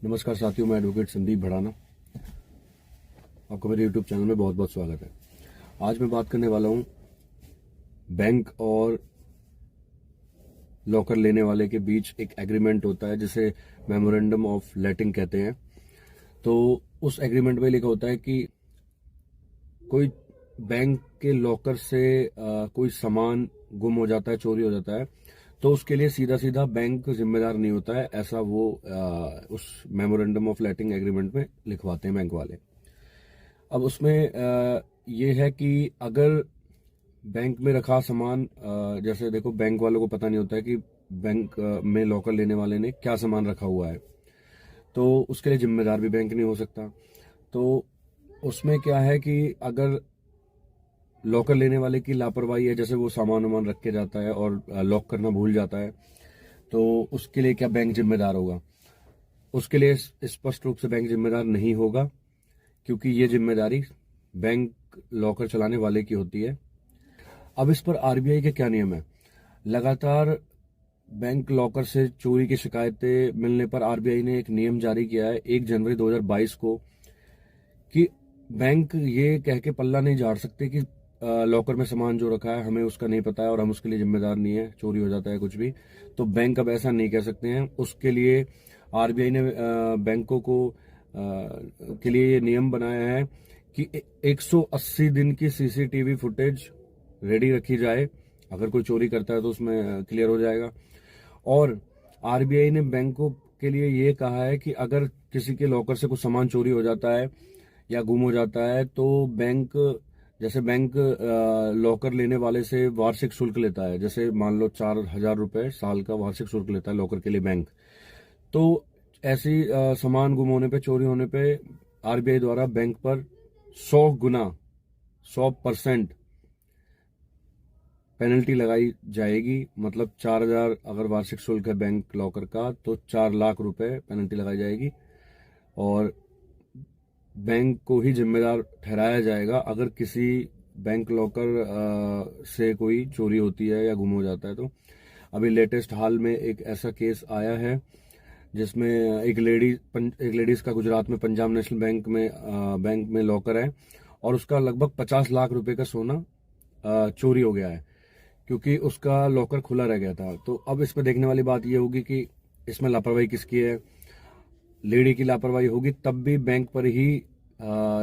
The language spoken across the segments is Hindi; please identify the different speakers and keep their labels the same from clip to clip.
Speaker 1: नमस्कार साथियों, मैं एडवोकेट संदीप भड़ाना। आपका मेरे यूट्यूब चैनल में बहुत बहुत स्वागत है। आज मैं बात करने वाला हूं बैंक और लॉकर लेने वाले के बीच एक एग्रीमेंट होता है जिसे मेमोरेंडम ऑफ लेटिंग कहते हैं। तो उस एग्रीमेंट में लिखा होता है कि कोई बैंक के लॉकर से कोई सामान गुम हो जाता है, चोरी हो जाता है, तो उसके लिए सीधा सीधा बैंक जिम्मेदार नहीं होता है। ऐसा वो उस मेमोरेंडम ऑफ लेटिंग एग्रीमेंट में लिखवाते हैं बैंक वाले। अब उसमें ये है कि अगर बैंक में रखा सामान, जैसे देखो, बैंक वालों को पता नहीं होता है कि बैंक में लॉकर लेने वाले ने क्या सामान रखा हुआ है, तो उसके लिए जिम्मेदार भी बैंक नहीं हो सकता। तो उसमें क्या है कि अगर लॉकर लेने वाले की लापरवाही है, जैसे वो सामान वामान रख के जाता है और लॉक करना भूल जाता है, तो उसके लिए क्या बैंक जिम्मेदार होगा? उसके लिए स्पष्ट रूप से बैंक जिम्मेदार नहीं होगा, क्योंकि ये जिम्मेदारी बैंक लॉकर चलाने वाले की होती है। अब इस पर आरबीआई के क्या नियम है? लगातार बैंक लॉकर से चोरी की शिकायतें मिलने पर आरबीआई ने एक नियम जारी किया है 1 जनवरी 2022 को कि बैंक ये कह के पल्ला नहीं झाड़ सकते कि लॉकर में सामान जो रखा है हमें उसका नहीं पता है और हम उसके लिए जिम्मेदार नहीं है, चोरी हो जाता है कुछ भी, तो बैंक अब ऐसा नहीं कह सकते हैं। उसके लिए आरबीआई ने बैंकों को के लिए ये नियम बनाया है कि 180 दिन की सीसीटीवी फुटेज रेडी रखी जाए। अगर कोई चोरी करता है तो उसमें क्लियर हो जाएगा। और आरबीआई ने बैंकों के लिए ये कहा है कि अगर किसी के लॉकर से कुछ सामान चोरी हो जाता है या गुम हो जाता है, तो बैंक, जैसे बैंक लॉकर लेने वाले से वार्षिक शुल्क लेता है, जैसे मान लो 4,000 रुपए साल का वार्षिक शुल्क लेता है लॉकर के लिए बैंक। तो ऐसी सामान गुम होने पे, चोरी होने पे आरबीआई द्वारा बैंक पर 100 गुना 100% पेनल्टी लगाई जाएगी। मतलब 4,000 अगर वार्षिक शुल्क है बैंक लॉकर का, तो 4 लाख रुपए पेनल्टी लगाई जाएगी और बैंक को ही जिम्मेदार ठहराया जाएगा अगर किसी बैंक लॉकर से कोई चोरी होती है या गुम हो जाता है। तो अभी लेटेस्ट हाल में एक ऐसा केस आया है जिसमें एक लेडीज का गुजरात में पंजाब नेशनल बैंक में लॉकर है और उसका लगभग 50 लाख रुपए का सोना चोरी हो गया है, क्योंकि उसका लॉकर खुला रह गया था। तो अब इसमें देखने वाली बात यह होगी कि इसमें लापरवाही किसकी है। लेडी की लापरवाही होगी तब भी बैंक पर ही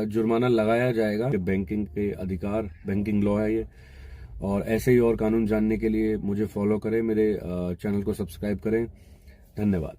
Speaker 1: जुर्माना लगाया जाएगा। बैंकिंग के अधिकार, बैंकिंग लॉ है ये। और ऐसे ही और कानून जानने के लिए मुझे फॉलो करें, मेरे चैनल को सब्सक्राइब करें। धन्यवाद।